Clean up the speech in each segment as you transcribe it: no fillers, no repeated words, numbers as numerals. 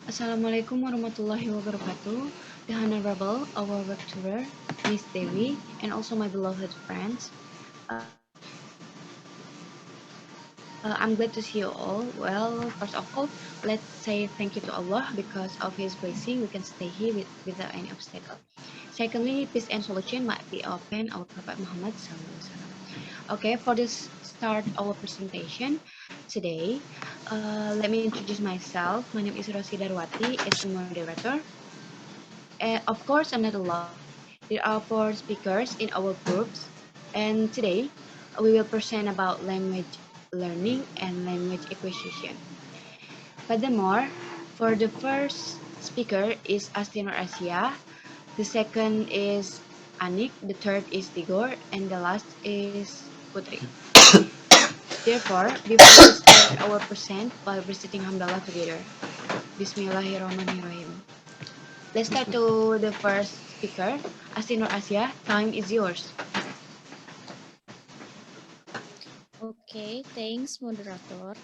Assalamualaikum warahmatullahi wabarakatuh. The Honorable, our lecturer, Miss Dewi, and also my beloved friends. I'm glad to see you all. Well, first of all, let's say thank you to Allah because of His blessing we can stay here without any obstacle. Secondly, peace and solution might be upon our Prophet Muhammad SAW. Okay, for this start our presentation today, let me introduce myself. My name is Rosi Darwati as the moderator. Of course, I'm not alone. There are four speakers in our groups, and today we will present about language learning and language acquisition. Furthermore, for the first speaker is Astinor Asia, the second is Anik, the third is Tigor, and the last is Putri. Therefore, before we start our present by reciting Hamdalah together. Bismillahirrahmanirrahim. Let's start to the first speaker, Astinor Asia. Time is yours. Okay, thanks moderator.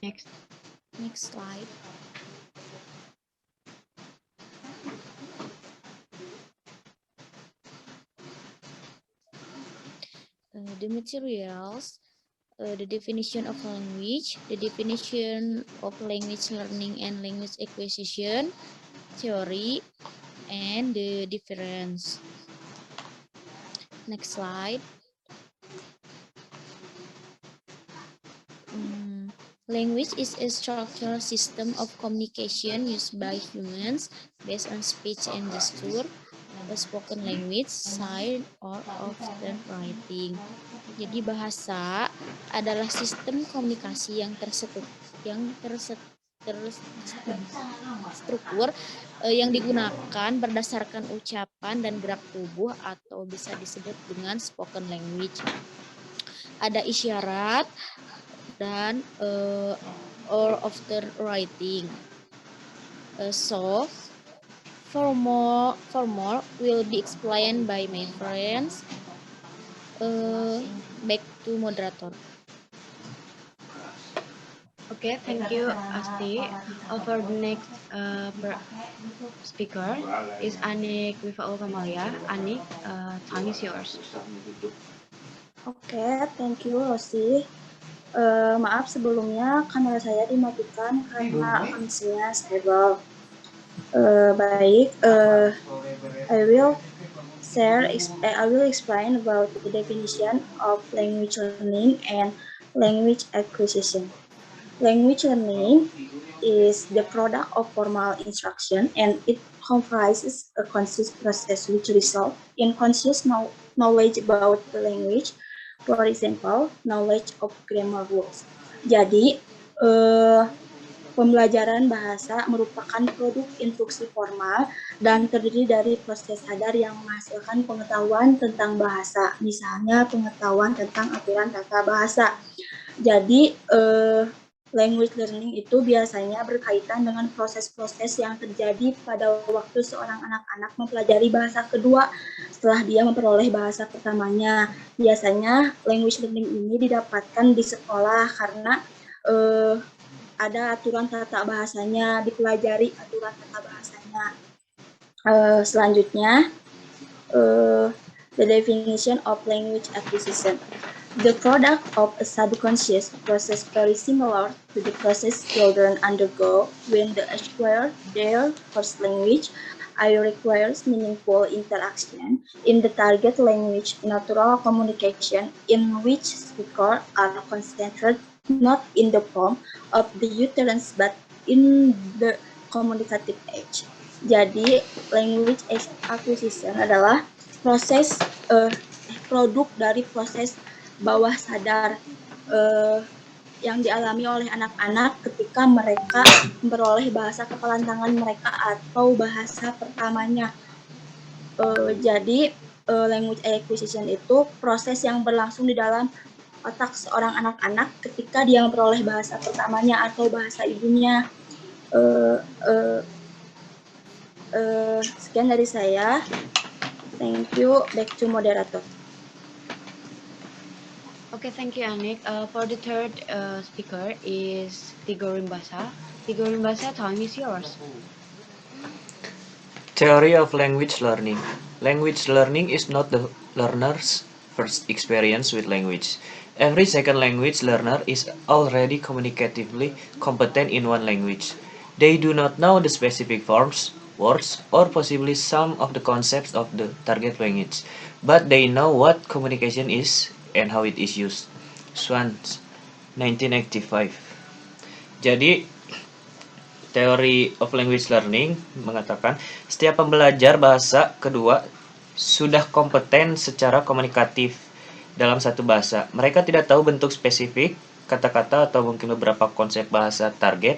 Next. Next slide. The materials, the definition of language, the definition of language learning and language acquisition, theory, and the difference. Next slide. Language is a structural system of communication used by humans based on speech and gesture, spoken language, sign, or often writing. Jadi bahasa adalah sistem komunikasi yang terstruktur yang digunakan berdasarkan ucapan dan gerak tubuh atau bisa disebut dengan spoken language. Ada isyarat dan or often writing. So for more will be explained by my friends. Back to moderator. Okay, thank you, Asti. For the next speaker is Anik Wifaul Kamalia. Anik, time is yours. Oke, thank you, Rosi. Maaf sebelumnya kamera saya dimatikan karena kondisinya stable. Baik, I will explain about the definition of language learning and language acquisition. Language learning is the product of formal instruction, and it comprises a conscious process which results in conscious knowledge about the language. For example, knowledge of grammar rules. Jadi, pembelajaran bahasa merupakan produk instruksi formal dan terdiri dari proses sadar yang menghasilkan pengetahuan tentang bahasa, misalnya pengetahuan tentang aturan tata bahasa. Jadi, language learning itu biasanya berkaitan dengan proses-proses yang terjadi pada waktu seorang anak-anak mempelajari bahasa kedua setelah dia memperoleh bahasa pertamanya. Biasanya language learning ini didapatkan di sekolah karena ada aturan tata bahasanya, dipelajari aturan tata bahasanya. Selanjutnya, the definition of language acquisition. The product of a subconscious process very similar to the process children undergo when they acquire their first language. I requires meaningful interaction in the target language, natural communication in which speakers are concentrated not in the form of the utterance but in the communicative age. Jadi, language acquisition adalah proses produk dari proses bawah sadar yang dialami oleh anak-anak ketika mereka memperoleh bahasa kepalan tangan mereka atau bahasa pertamanya. Jadi language acquisition itu proses yang berlangsung di dalam otak seorang anak-anak ketika dia memperoleh bahasa pertamanya atau bahasa ibunya. Sekian dari saya. Thank you. Back to moderator. Okay, thank you, Anik. For the third speaker is Tigor Rimbasa. Tigor Rimbasa, time is yours. Theory of language learning. Language learning is not the learner's first experience with language. Every second language learner is already communicatively competent in one language. They do not know the specific forms, words, or possibly some of the concepts of the target language, but they know what communication is and how it is used. Swans, 1985. Jadi, Theory of Language Learning mengatakan setiap pembelajar bahasa kedua sudah kompeten secara komunikatif dalam satu bahasa. Mereka tidak tahu bentuk spesifik, kata-kata atau mungkin beberapa konsep bahasa target.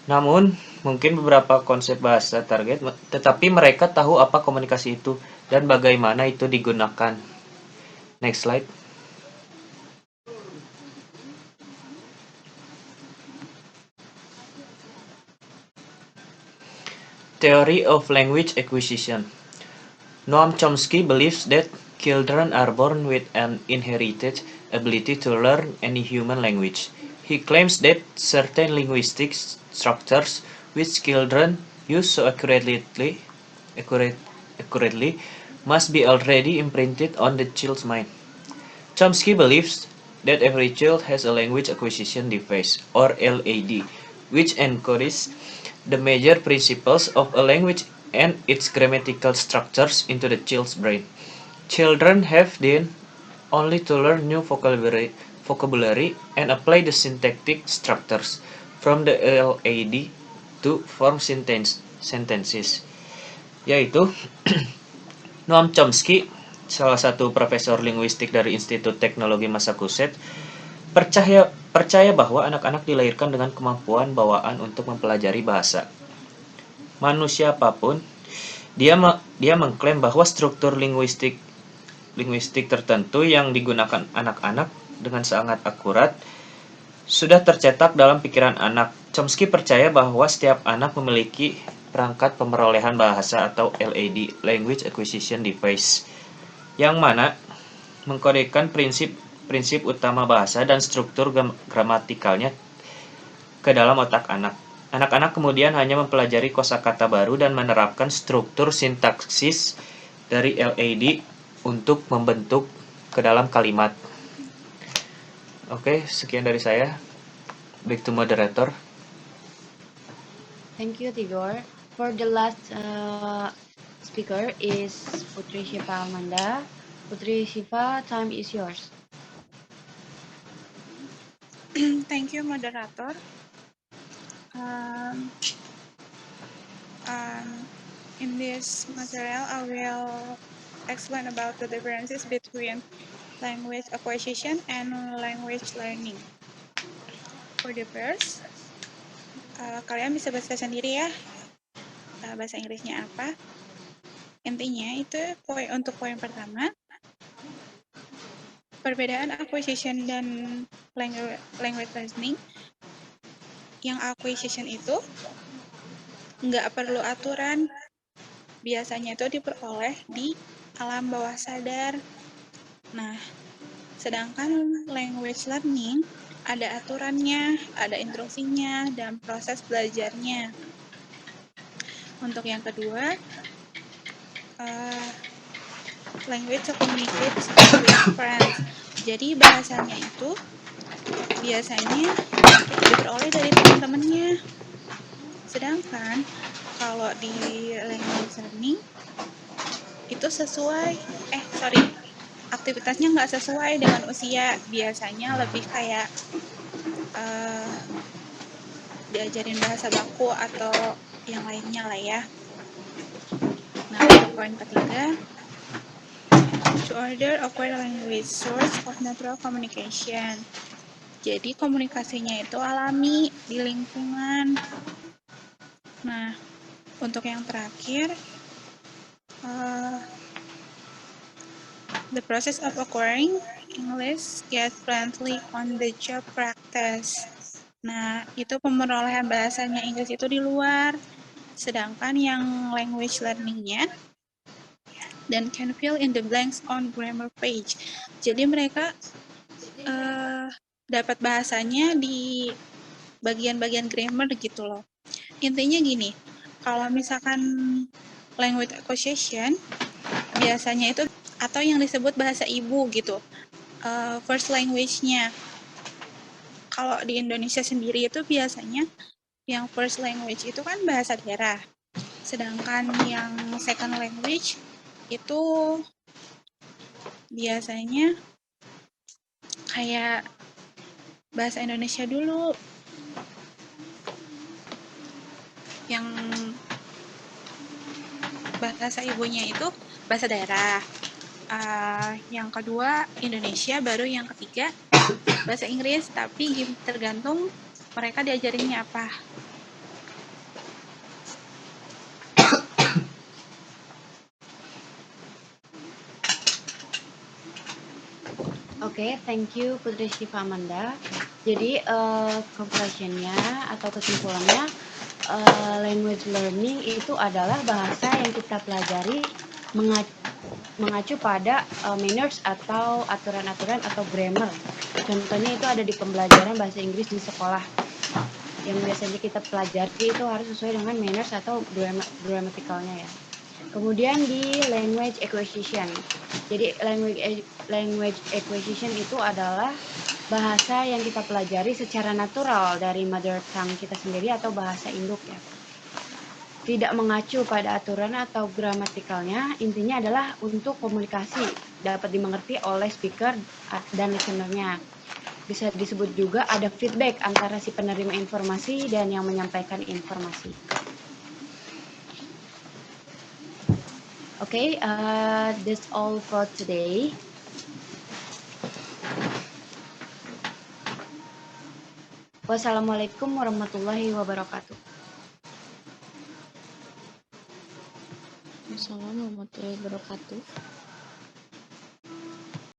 Namun, mungkin beberapa konsep bahasa target, tetapi mereka tahu apa komunikasi itu dan bagaimana itu digunakan. Next slide. Theory of Language Acquisition. Noam Chomsky believes that children are born with an inherited ability to learn any human language. He claims that certain linguistic structures which children use so accurately must be already imprinted on the child's mind. Chomsky believes that every child has a language acquisition device, or LAD, which encodes the major principles of a language and its grammatical structures into the child's brain. Children have then only to learn new vocabulary and apply the syntactic structures from the LAD to form sentences. Yaitu Noam Chomsky, salah satu profesor linguistik dari Institut Teknologi Massachusetts, percaya bahwa anak-anak dilahirkan dengan kemampuan bawaan untuk mempelajari bahasa. Manusia apapun, dia mengklaim bahwa struktur linguistik tertentu yang digunakan anak-anak dengan sangat akurat sudah tercetak dalam pikiran anak. Chomsky percaya bahwa setiap anak memiliki perangkat pemerolehan bahasa atau LAD, Language Acquisition Device, yang mana mengkodekan prinsip utama bahasa dan struktur gramatikalnya ke dalam otak anak. Anak-anak kemudian hanya mempelajari kosakata baru dan menerapkan struktur sintaksis dari LAD untuk membentuk ke dalam kalimat. Oke, sekian dari saya. Back to moderator. Thank you, Tigor. For the last speaker is Putri Shiva Amanda. Putri Shiva, time is yours. Thank you, moderator. In this material, I will explain about the differences between language acquisition and language learning. For the first, kalian bisa baca sendiri ya, bahasa Inggrisnya apa. Intinya itu untuk poin pertama, perbedaan acquisition dan language learning. Yang acquisition itu nggak perlu aturan, biasanya itu diperoleh di alam bawah sadar. Nah, sedangkan language learning ada aturannya, ada instruksinya, dan proses belajarnya. Untuk yang kedua, language communicates with friends. Jadi bahasanya itu biasanya diperoleh dari teman-temannya. Sedangkan kalau di language learning itu aktivitasnya nggak sesuai dengan usia. Biasanya lebih kayak diajarin bahasa baku atau yang lainnya lah ya. Nah, untuk poin ketiga, to order acquire language, source of natural communication. Jadi komunikasinya itu alami di lingkungan. Nah, untuk yang terakhir, the process of acquiring English get friendly on the job practice. Nah, itu pemerolehan bahasanya Inggris itu di luar. Sedangkan yang language learning-nya dan can fill in the blanks on grammar page. Jadi mereka dapat bahasanya di bagian-bagian grammar gitu loh. Intinya gini, kalau misalkan language acquisition biasanya itu atau yang disebut bahasa ibu gitu, first language-nya. Kalau di Indonesia sendiri itu biasanya yang first language itu kan bahasa daerah. Sedangkan yang second language itu biasanya kayak bahasa Indonesia dulu. Yang bahasa ibunya itu bahasa daerah. Yang kedua Indonesia, baru yang ketiga bahasa Inggris, tapi tergantung mereka diajarinnya apa. Oke, thank you Putri Syifa Amanda. Jadi conclusion-nya atau kesimpulannya, language learning itu adalah bahasa yang kita pelajari mengacu pada manners atau aturan-aturan atau grammar. Contohnya itu ada di pembelajaran bahasa Inggris di sekolah. Yang biasanya kita pelajari itu harus sesuai dengan manners atau grammaticalnya ya. Kemudian di language acquisition. Jadi language acquisition itu adalah bahasa yang kita pelajari secara natural dari mother tongue kita sendiri atau bahasa induk ya. Tidak mengacu pada aturan atau gramatikalnya, intinya adalah untuk komunikasi, dapat dimengerti oleh speaker dan listener-nya. Bisa disebut juga ada feedback antara si penerima informasi dan yang menyampaikan informasi. Okay, that's all for today. Wassalamualaikum warahmatullahi wabarakatuh. Wassalamualaikum warahmatullahi wabarakatuh.